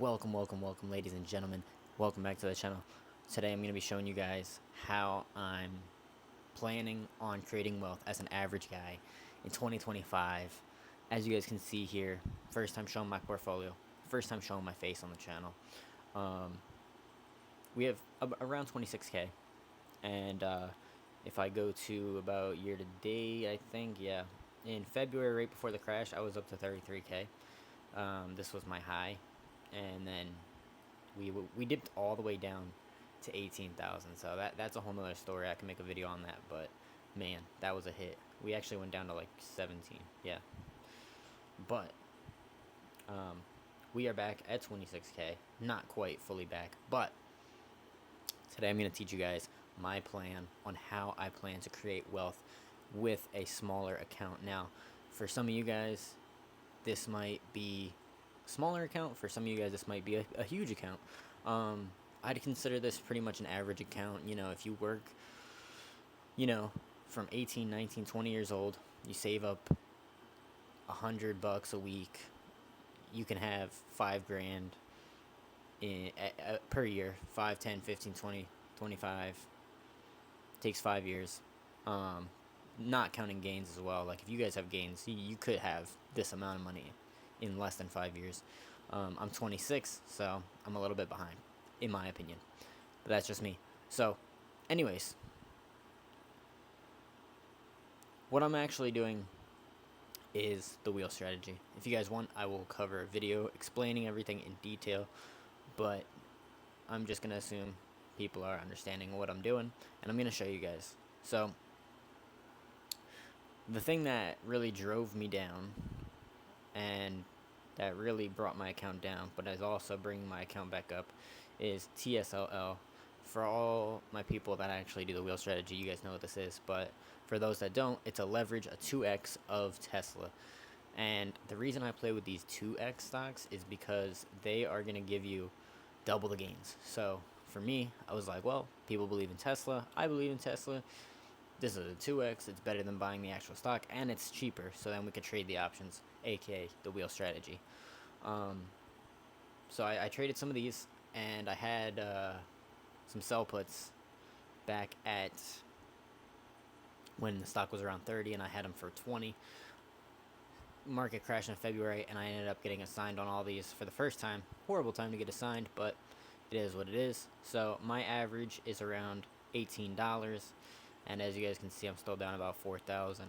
Welcome, ladies and gentlemen. Welcome back to the channel. Today I'm going to be showing you guys how I'm planning on creating wealth as an average guy in 2025. As you guys can see here, first time showing my portfolio, first time showing my face on the channel. We have around 26K, and if I go to about year to date, I think, yeah, in February, right before the crash, I was up to 33K. This was my high, and then we dipped all the way down to 18,000. So that's a whole nother story. I can make a video on that, but man, that was a hit. We actually went down to like 17. Yeah, but um, we are back at 26K. Not quite fully back, but today I'm gonna teach you guys my plan on how I plan to create wealth with a smaller account. Now, for some of you guys, this might be a smaller account. For some of you guys, this might be a huge account. I'd consider this pretty much an average account. You know, if you work, from 18, 19, 20 years old, you save up $100 a week, you can have 5 grand per year. 5, 10, 15, 20, 25. Takes 5 years. Not counting gains as well. Like if you guys have gains, you could have this amount of money in less than 5 years. I'm 26, so I'm a little bit behind, in my opinion. But that's just me. So, anyways, what I'm actually doing is the wheel strategy. If you guys want, I will cover a video explaining everything in detail, but I'm just going to assume people are understanding what I'm doing, and I'm going to show you guys. So, the thing that really drove me down and that really brought my account down, but is also bringing my account back up, is TSLL. For all my people that actually do the wheel strategy, you guys know what this is, but for those that don't, it's a leverage, a 2x of Tesla. And the reason I play with these 2x stocks is because they are going to give you double the gains. So for me, I was like, well, people believe in Tesla, I believe in Tesla. This is a 2x, it's better than buying the actual stock, and it's cheaper, so then we could trade the options, aka the wheel strategy. So I traded some of these, and I had some sell puts back at when the stock was around 30, and I had them for 20. Market crashed in February, and I ended up getting assigned on all these for the first time. Horrible time to get assigned, but it is what it is. So my average is around $18, and as you guys can see, I'm still down about 4,000.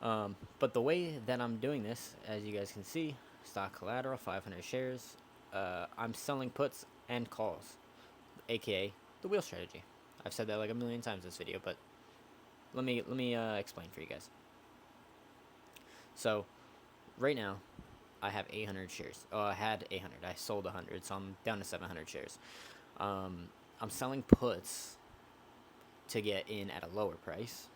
But the way that I'm doing this, as you guys can see, stock collateral, 500 shares. I'm selling puts and calls, aka the wheel strategy. I've said that like a million times in this video, but let me explain for you guys. So right now, I have 800 shares. Oh, I had 800. I sold 100, so I'm down to 700 shares. I'm selling puts to get in at a lower price.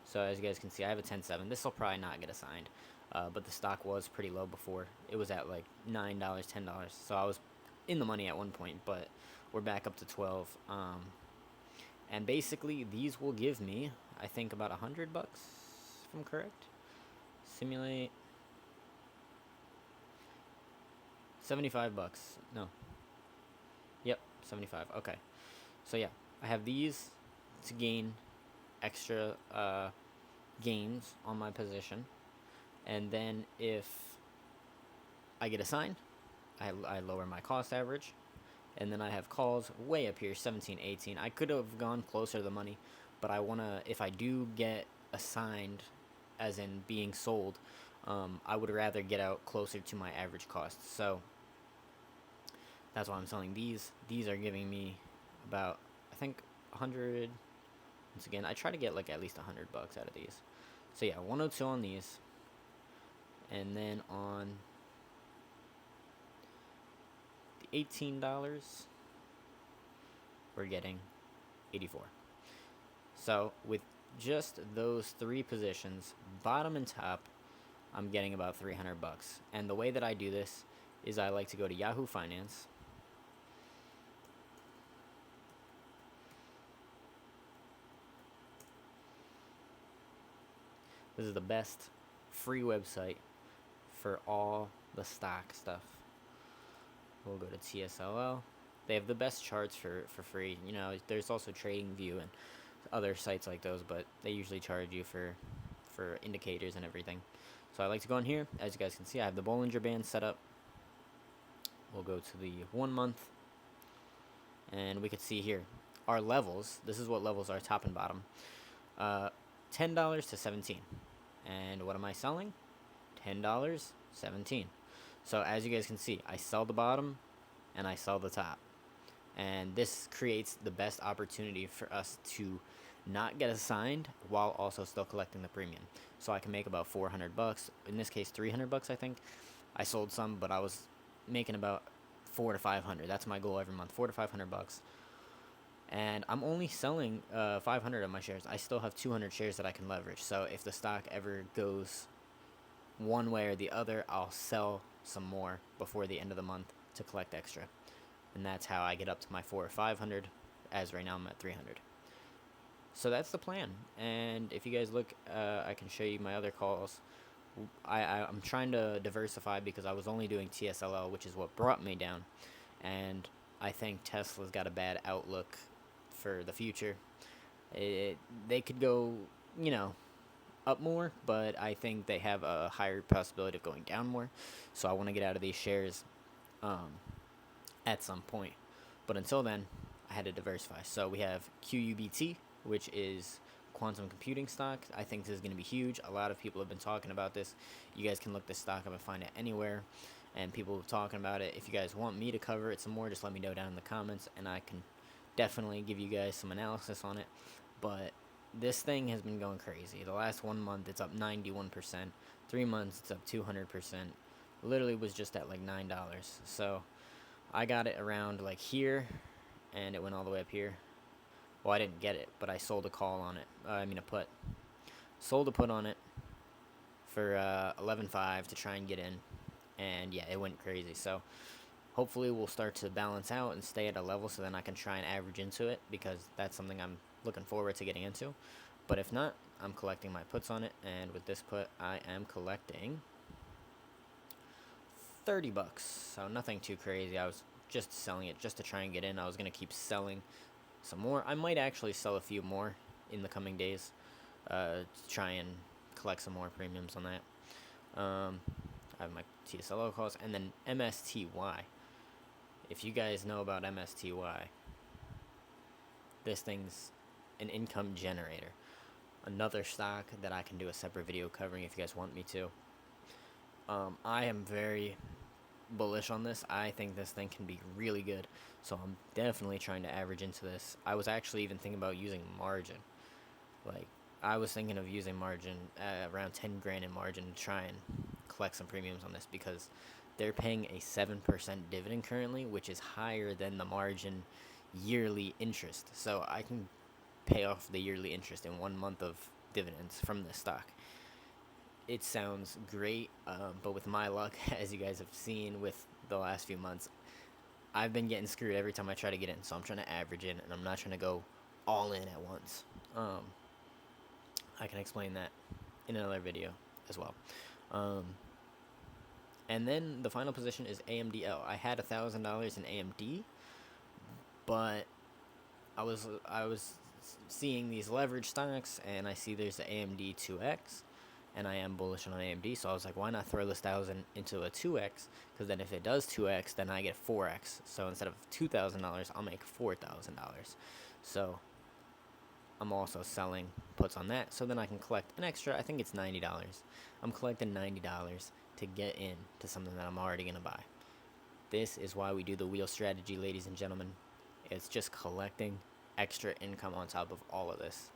So as you guys can see, I have a 10.7. This will probably not get assigned, but the stock was pretty low before. It was at like $9, $10. So I was in the money at one point, but we're back up to 12. And basically, these will give me, I think, about $100, if I'm correct. Simulate. 75 bucks. No. Yep, 75. Okay. So yeah, I have these to gain extra gains on my position, and then if I get assigned, I lower my cost average, and then I have calls way up here, 17, 18. I could have gone closer to the money, but I want to, if I do get assigned, as in being sold, I would rather get out closer to my average cost. So that's why I'm selling these. These are giving me about, I think, 100. Once again, I try to get like at least $100 out of these. So yeah, 102 on these, and then on the $18, we're getting 84. So with just those three positions, bottom and top, I'm getting about $300. And the way that I do this is I like to go to Yahoo Finance. This is the best free website for all the stock stuff. We'll go to TSLL. They have the best charts for free. You know, there's also TradingView and other sites like those, but they usually charge you for indicators and everything. So I like to go in here. As you guys can see, I have the Bollinger Band set up. We'll go to the 1 month, and we could see here our levels. This is what levels are, top and bottom. $10 to 17. And what am I selling? $10, 17. So as you guys can see, I sell the bottom and I sell the top. And this creates the best opportunity for us to not get assigned while also still collecting the premium. So I can make about 400 bucks. In this case, 300 bucks, I think. I sold some, but I was making about 400 to 500. That's my goal every month, 400 to 500 bucks. And I'm only selling 500 of my shares. I still have 200 shares that I can leverage. So if the stock ever goes one way or the other, I'll sell some more before the end of the month to collect extra. And that's how I get up to my 400 or 500. As right now I'm at 300. So that's the plan. And if you guys look, I can show you my other calls. I'm trying to diversify because I was only doing TSLL, which is what brought me down. And I think Tesla's got a bad outlook for the future. They could go, you know, up more, but I think they have a higher possibility of going down more. So I want to get out of these shares at some point. But until then, I had to diversify. So we have QUBT, which is quantum computing stock. I think this is going to be huge. A lot of people have been talking about this. You guys can look this stock up and find it anywhere. And people are talking about it. If you guys want me to cover it some more, just let me know down in the comments, and I can definitely give you guys some analysis on it. But this thing has been going crazy. The last 1 month, it's up 91%. 3 months, it's up 200%. Literally was just at like $9. So I got it around like here, and it went all the way up here. Well, I didn't get it, but I sold a call on it. A put. Sold a put on it for 11.5 to try and get in. And yeah, it went crazy. So hopefully we'll start to balance out and stay at a level so then I can try and average into it, because that's something I'm looking forward to getting into. But if not, I'm collecting my puts on it. And with this put, I am collecting 30 bucks. So nothing too crazy. I was just selling it just to try and get in. I was going to keep selling some more. I might actually sell a few more in the coming days to try and collect some more premiums on that. I have my TSLO calls, and then MSTY. If you guys know about MSTY, this thing's an income generator. Another stock that I can do a separate video covering if you guys want me to. I am very bullish on this. I think this thing can be really good, so I'm definitely trying to average into this. I was actually even thinking about using margin. Like, I was thinking of using margin, around 10 grand in margin, to try and collect some premiums on this, because they're paying a 7% dividend currently, which is higher than the margin yearly interest. So I can pay off the yearly interest in 1 month of dividends from this stock. It sounds great, but with my luck, as you guys have seen with the last few months, I've been getting screwed every time I try to get in. So I'm trying to average in, and I'm not trying to go all in at once. I can explain that in another video as well. And then the final position is AMDL. I had $1,000 in AMD, but I was seeing these leverage stocks, and I see there's the AMD 2X, and I am bullish on AMD, so I was like, why not throw this 1,000 into a 2X? Because then if it does 2X, then I get 4X. So instead of $2,000, I'll make $4,000. So I'm also selling puts on that, so then I can collect an extra, I think it's $90. I'm collecting $90 to get in to something that I'm already going to buy. This is why we do the wheel strategy, ladies and gentlemen. It's just collecting extra income on top of all of this.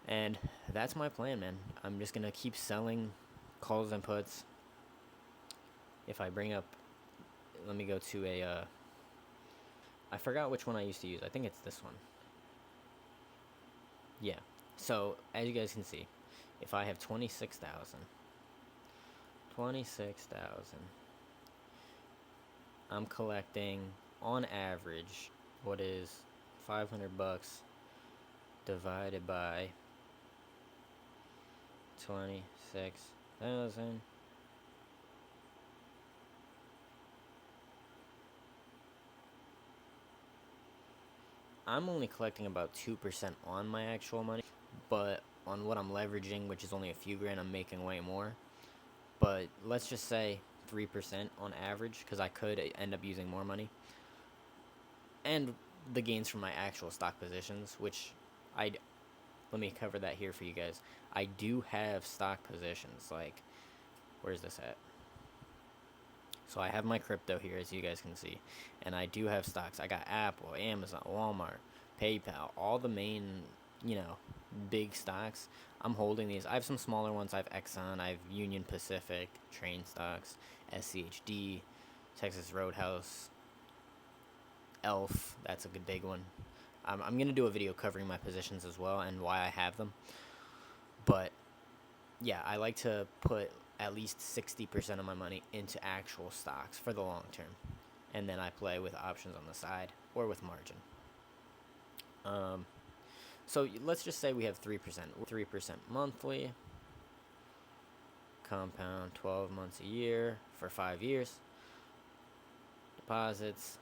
And that's my plan, man. I'm just going to keep selling calls and puts. If I bring up, let me go to a, I forgot which one I used to use. I think it's this one. Yeah. So, as you guys can see, if I have 26,000, I'm collecting on average what is 500 bucks divided by 26,000 I'm only collecting about 2% on my actual money, but on what I'm leveraging, which is only a few grand, I'm making way more. But let's just say 3% on average, because I could end up using more money. And the gains from my actual stock positions, which I let me cover that here for you guys. I do have stock positions. Like, where's this at? So I have my crypto here, as you guys can see, and I do have stocks. I got Apple, Amazon, Walmart, PayPal, all the main, you know, big stocks. I'm holding these. I have some smaller ones. I have Exxon, I have Union Pacific, Train Stocks, SCHD, Texas Roadhouse, Elf. That's a good big one. I'm gonna do a video covering my positions as well and why I have them. But yeah, I like to put at least 60% of my money into actual stocks for the long term. And then I play with options on the side or with margin. So let's just say we have 3%. 3% monthly, compound 12 months a year for 5 years. Deposits.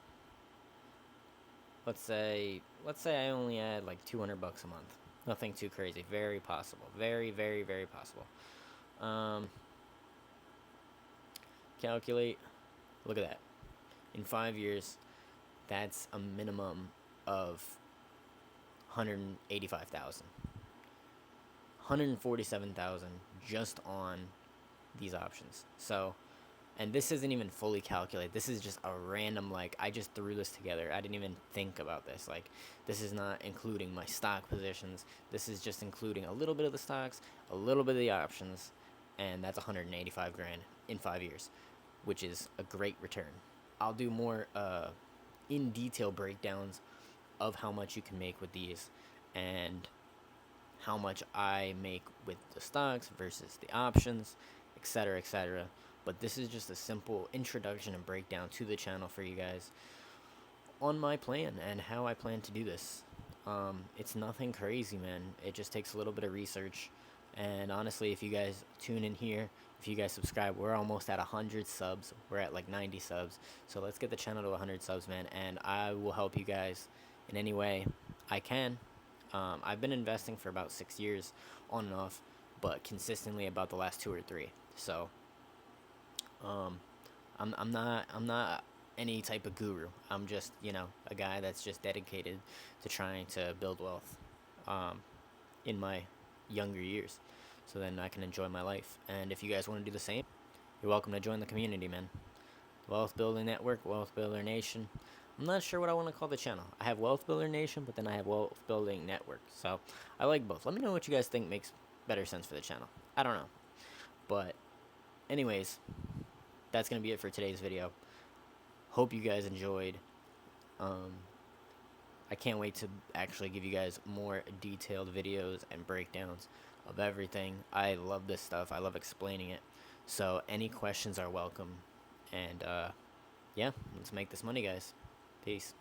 Let's say I only add like 200 bucks a month. Nothing too crazy. Very possible. Very, very, very possible. Calculate. Look at that. In 5 years, that's a minimum of 185,000. 147,000 just on these options. So, and this isn't even fully calculated. This is just a random, like, I just threw this together. I didn't even think about this. Like, this is not including my stock positions. This is just including a little bit of the stocks, a little bit of the options, and that's 185 grand in 5 years, which is a great return. I'll do more in detail breakdowns of how much you can make with these and how much I make with the stocks versus the options, etc., etc. But this is just a simple introduction and breakdown to the channel for you guys on my plan and how I plan to do this. It's nothing crazy, man. It just takes a little bit of research. And honestly, if you guys tune in here, if you guys subscribe, we're almost at 100 subs. We're at like 90 subs. So let's get the channel to 100 subs, man. And I will help you guys in any way I can. I've been investing for about 6 years on and off, but consistently about the last 2 or 3. So I'm not any type of guru. I'm just, you know, a guy that's just dedicated to trying to build wealth in my younger years, so then I can enjoy my life. And if you guys want to do the same, you're welcome to join the community, man. Wealth Building Network, Wealth Builder Nation. I'm not sure what I want to call the channel. I have Wealth Builder Nation, but then I have Wealth Building Network. So I like both. Let me know what you guys think makes better sense for the channel. I don't know. But anyways, that's going to be it for today's video. Hope you guys enjoyed. I can't wait to actually give you guys more detailed videos and breakdowns of everything. I love this stuff. I love explaining it. So any questions are welcome. And yeah, let's make this money, guys. Peace.